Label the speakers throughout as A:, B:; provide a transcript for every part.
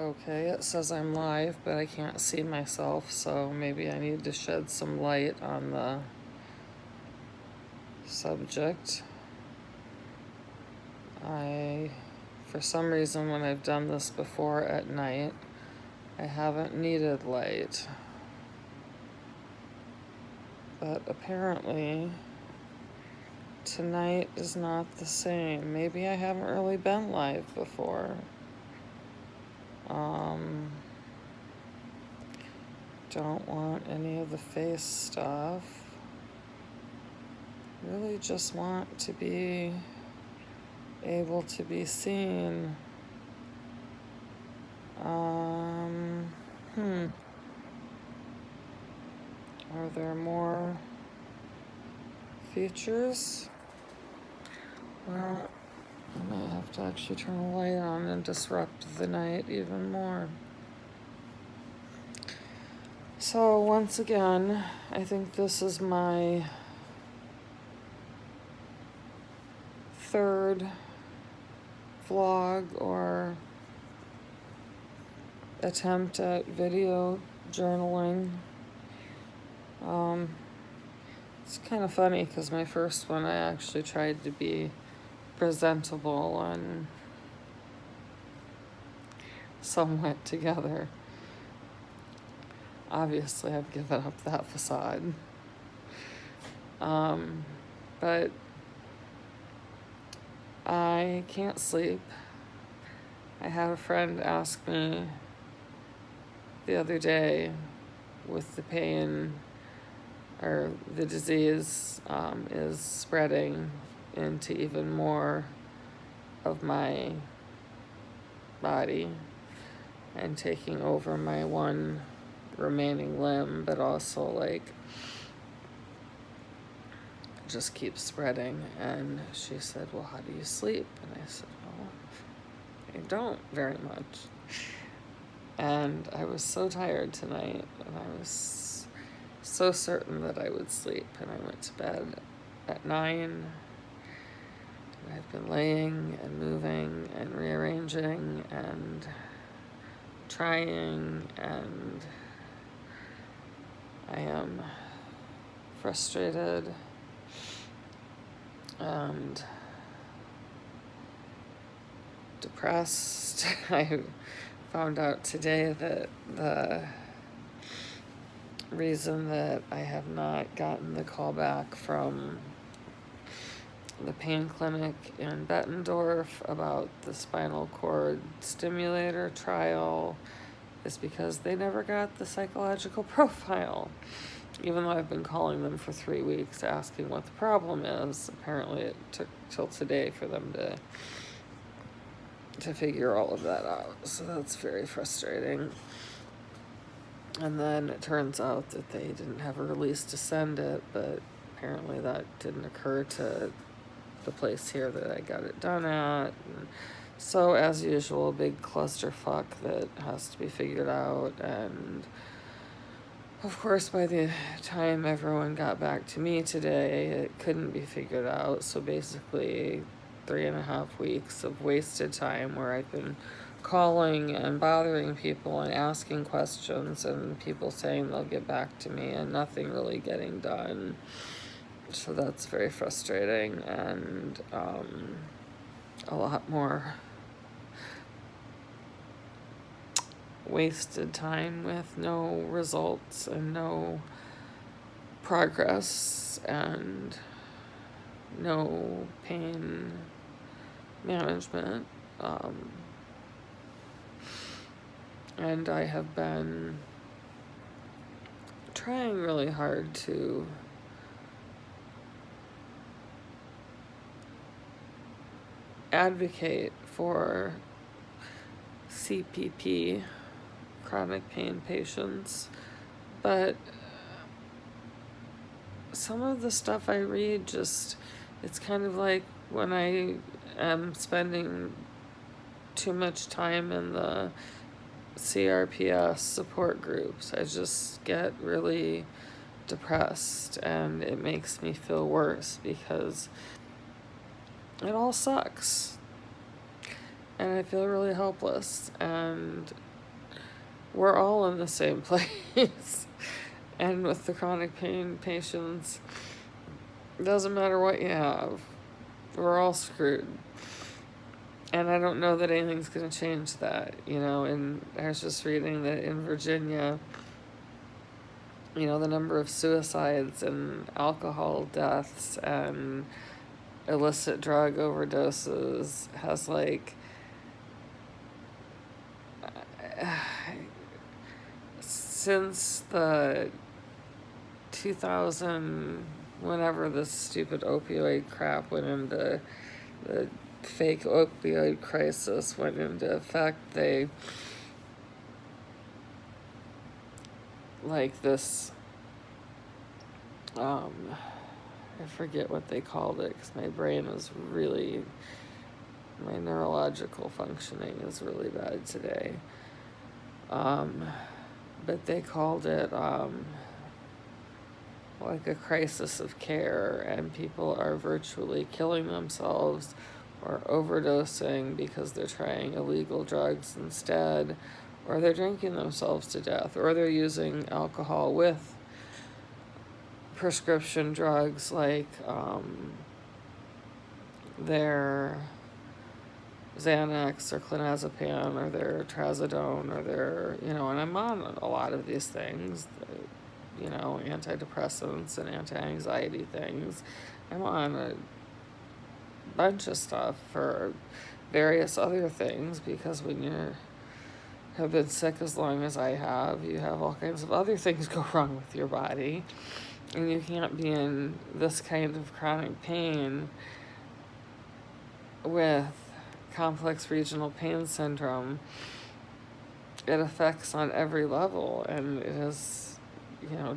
A: Okay, it says I'm live, but I can't see myself, so maybe I need to shed some light on the subject. For some reason, when I've done this before at night, I haven't needed light. But apparently, tonight is not the same. Maybe I haven't really been live before. Don't want any of the face stuff. Really just want to be able to be seen. Are there more features? Well, I might have to actually turn the light on and disrupt the night even more. So once again, I think this is my third vlog or attempt at video journaling. It's kind of funny because my first one I actually tried to be presentable and somewhat together. Obviously, I've given up that facade. But I can't sleep. I had a friend ask me the other day with the pain or the disease is spreading into even more of my body and taking over my one remaining limb, but also like just keeps spreading. And she said, well, how do you sleep? And I said, well, I don't very much. And I was so tired tonight, and I was so certain that I would sleep, and I went to bed at 9, and I've been laying and moving and rearranging and trying, and I am frustrated and depressed. I found out today that the reason that I have not gotten the call back from the pain clinic in Bettendorf about the spinal cord stimulator trial is because they never got the psychological profile. Even though I've been calling them for 3 weeks asking what the problem is, apparently it took till today for them to figure all of that out. So that's very frustrating. And then it turns out that they didn't have a release to send it, but apparently that didn't occur to the place here that I got it done at. And so as usual, a big clusterfuck that has to be figured out. And of course, by the time everyone got back to me today, it couldn't be figured out. So basically 3.5 weeks of wasted time where I've been calling and bothering people and asking questions and people saying they'll get back to me and nothing really getting done. So that's very frustrating, and a lot more wasted time with no results and no progress and no pain management. And I have been trying really hard to advocate for CPP, chronic pain patients, but some of the stuff I read just, it's kind of like when I am spending too much time in the CRPS support groups, I just get really depressed, and it makes me feel worse because it all sucks and I feel really helpless, and we're all in the same place. And with the chronic pain patients, it doesn't matter what you have, we're all screwed. And I don't know that anything's going to change that, and I was just reading that in Virginia, the number of suicides and alcohol deaths and illicit drug overdoses has since the 2000, whenever this stupid opioid crap went into, the fake opioid crisis went into effect, they this I forget what they called it because my brain is really, my neurological functioning is really bad today. But they called it like a crisis of care, and people are virtually killing themselves or overdosing because they're trying illegal drugs instead, or they're drinking themselves to death, or they're using alcohol with prescription drugs like their Xanax or clonazepam or their trazodone or their, and I'm on a lot of these things, antidepressants and anti-anxiety things. I'm on a bunch of stuff for various other things because when you have been sick as long as I have, you have all kinds of other things go wrong with your body, and you can't be in this kind of chronic pain with complex regional pain syndrome. It affects on every level, and it has,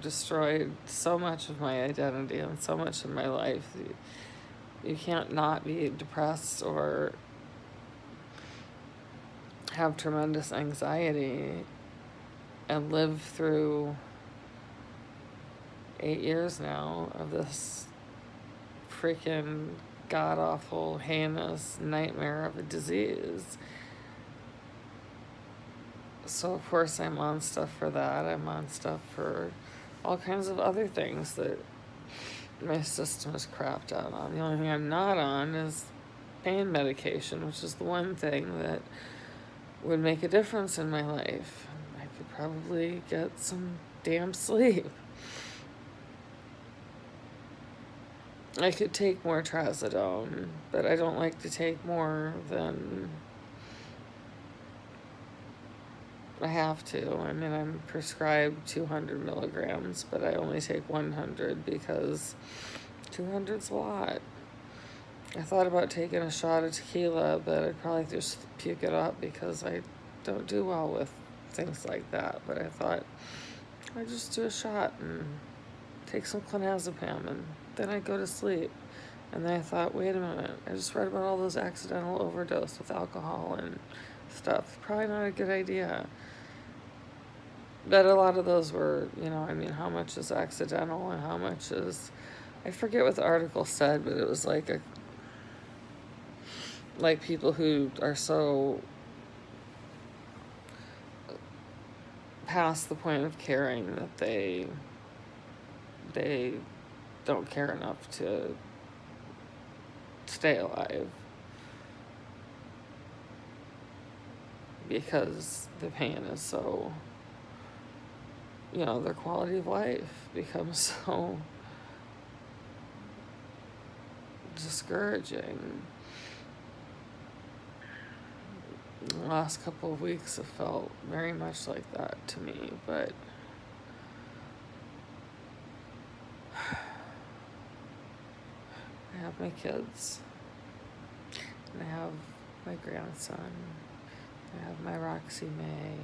A: destroyed so much of my identity and so much of my life. You can't not be depressed or have tremendous anxiety and live through 8 years now of this freaking god-awful, heinous nightmare of a disease. So of course I'm on stuff for that. I'm on stuff for all kinds of other things that my system is crapped out on. The only thing I'm not on is pain medication, which is the one thing that would make a difference in my life. I could probably get some damn sleep. I could take more trazodone, but I don't like to take more than I have to. I mean, I'm prescribed 200 milligrams, but I only take 100 because 200's a lot. I thought about taking a shot of tequila, but I'd probably just puke it up because I don't do well with things like that. But I thought I'd just do a shot and take some clonazepam, and then I'd go to sleep. And then I thought, wait a minute, I just read about all those accidental overdose with alcohol and stuff. Probably not a good idea. But a lot of those were, how much is accidental and how much is, I forget what the article said, but it was like people who are so past the point of caring that they don't care enough to stay alive because the pain is so, their quality of life becomes so discouraging. The last couple of weeks have felt very much like that to me, but I have my kids, and I have my grandson, I have my Roxy May,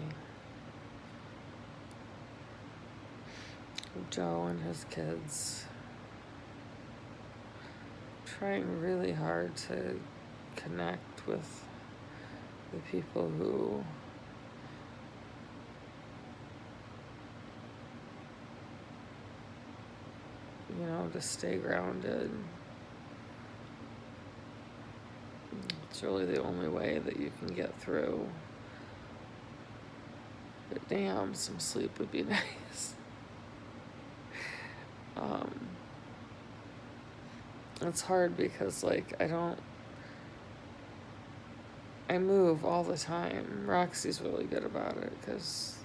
A: Joe and his kids. I'm trying really hard to connect with the people who to stay grounded. It's really the only way that you can get through But damn, some sleep would be nice. It's hard because, like, I move all the time. Roxy's really good about it because,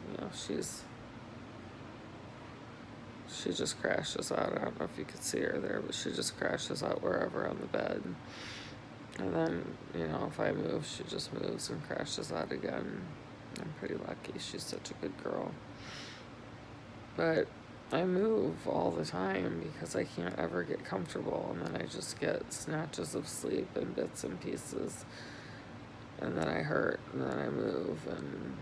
A: she just crashes out. I don't know if you could see her there, but she just crashes out wherever on the bed. And then, if I move, she just moves and crashes out again. I'm pretty lucky. She's such a good girl. But I move all the time because I can't ever get comfortable, and then I just get snatches of sleep and bits and pieces, and then I hurt, and then I move, and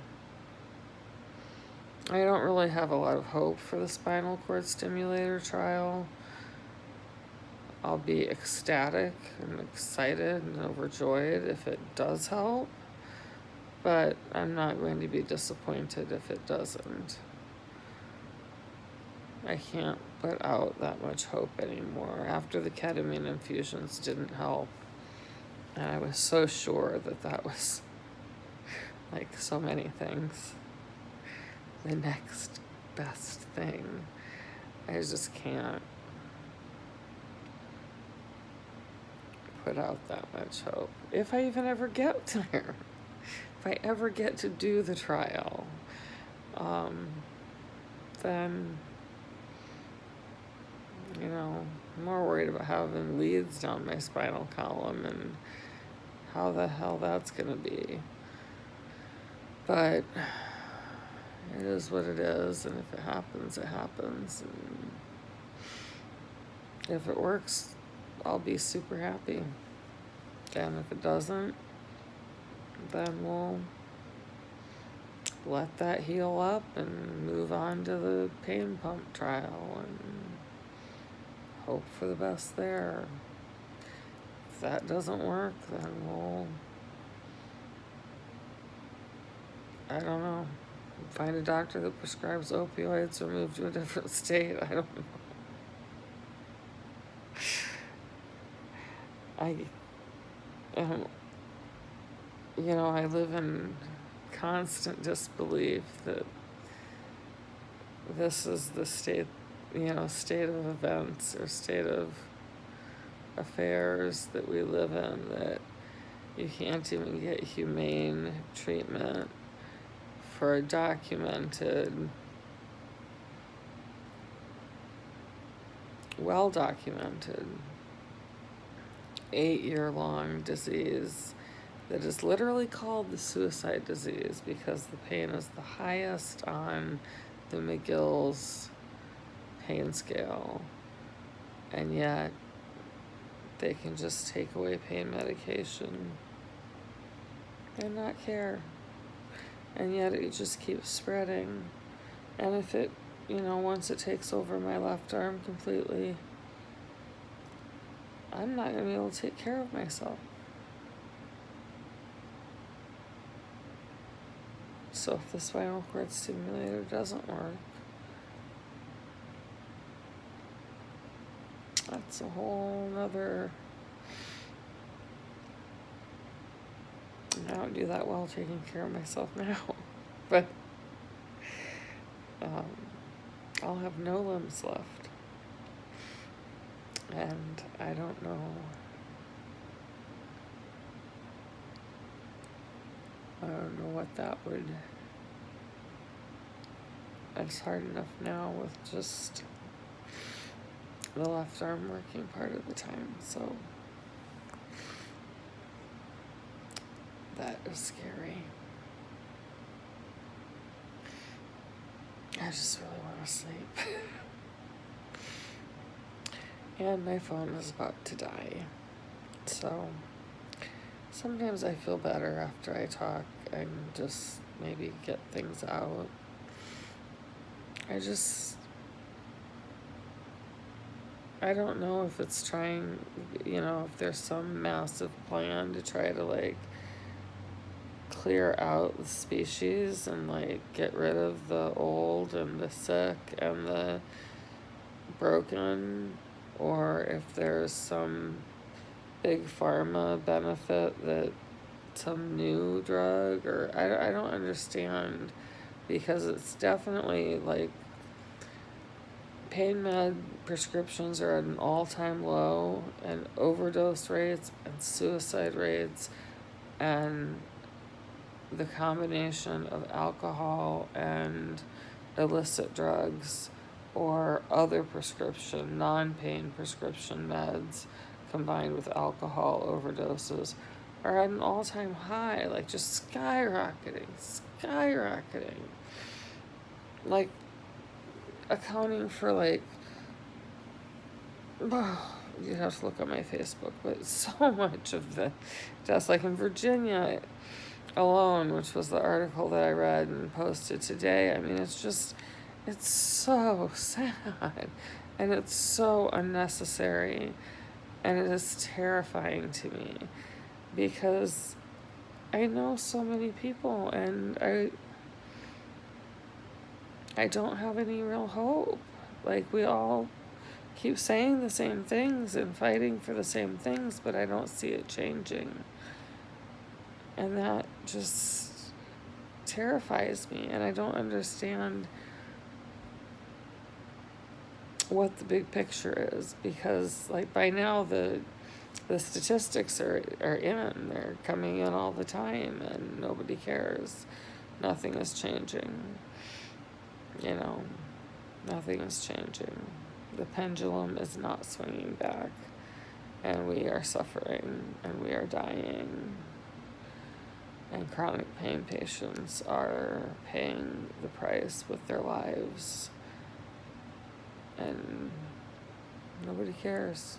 A: I don't really have a lot of hope for the spinal cord stimulator trial. I'll be ecstatic and excited and overjoyed if it does help, but I'm not going to be disappointed if it doesn't. I can't put out that much hope anymore after the ketamine infusions didn't help. And I was so sure that was, like so many things, the next best thing. I just can't put out that much hope. If I even ever get there, if I ever get to do the trial, then I'm more worried about having leads down my spinal column and how the hell that's gonna be. But it is what it is, and if it happens, it happens. And if it works, I'll be super happy. And if it doesn't, then we'll let that heal up and move on to the pain pump trial and hope for the best there. If that doesn't work, then we'll, I don't know, find a doctor that prescribes opioids or move to a different state. I don't know. I live in constant disbelief that this is the state of events or state of affairs that we live in, that you can't even get humane treatment for a well-documented 8-year-long disease that is literally called the suicide disease because the pain is the highest on the McGill's pain scale, and yet they can just take away pain medication and not care, and yet it just keeps spreading. And if it, once it takes over my left arm completely, I'm not going to be able to take care of myself. So if the spinal cord stimulator doesn't work, that's a whole nother... I don't do that well taking care of myself now, but I'll have no limbs left, and I don't know what that would... It's hard enough now with just the left arm working part of the time, so that is scary. I just really want to sleep. And my phone is about to die, so sometimes I feel better after I talk and just maybe get things out. I don't know if it's trying, if there's some massive plan to try to, clear out the species and, get rid of the old and the sick and the broken, or if there's some big pharma benefit that some new drug, or I don't understand because it's definitely like pain med prescriptions are at an all-time low, and overdose rates and suicide rates and the combination of alcohol and illicit drugs or other prescription, non-pain prescription meds combined with alcohol overdoses are at an all-time high, like just skyrocketing. Like accounting for like, you'd have to look at my Facebook, but so much of the deaths, like in Virginia alone, which was the article that I read and posted today. I mean, it's so sad, and it's so unnecessary, and it is terrifying to me, because I know so many people, and I don't have any real hope. Like, we all keep saying the same things and fighting for the same things, but I don't see it changing. And that just terrifies me, and I don't understand what the big picture is, because like by now the statistics are in, they're coming in all the time, and nobody cares. Nothing is changing. You know, nothing is changing. The pendulum is not swinging back, and we are suffering, and we are dying. And chronic pain patients are paying the price with their lives. And nobody cares.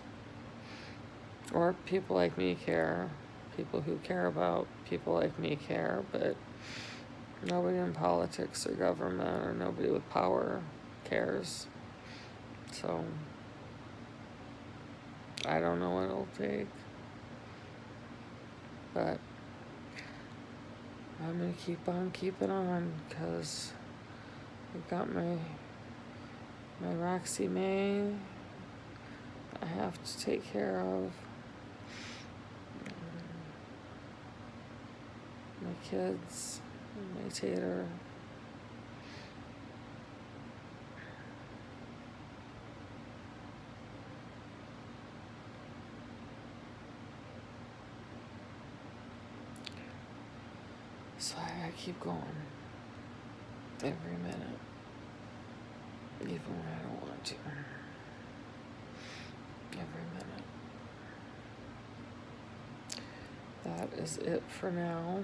A: Or people like me care. People who care about people like me care, but nobody in politics or government or nobody with power cares. So I don't know what it'll take. But I'm going to keep on keeping on, because I've got my Roxy May I have to take care of. My kids, my Tater. So I keep going every minute, even when I don't want to. Every minute. That is it for now.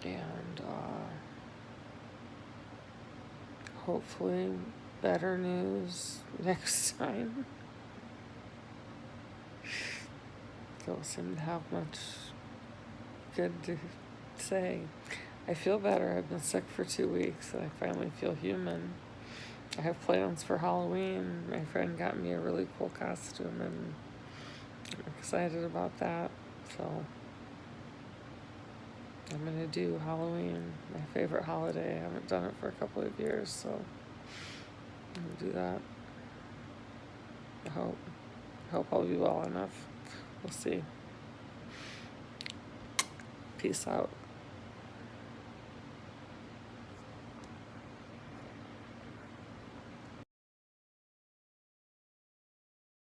A: And hopefully better news next time. Don't seem to have much good to say. I feel better. I've been sick for 2 weeks, and I finally feel human. I have plans for Halloween. My friend got me a really cool costume, and I'm excited about that. So I'm going to do Halloween, my favorite holiday. I haven't done it for a couple of years, so I'm going to do that. I hope I'll be well enough. We'll see. Peace out.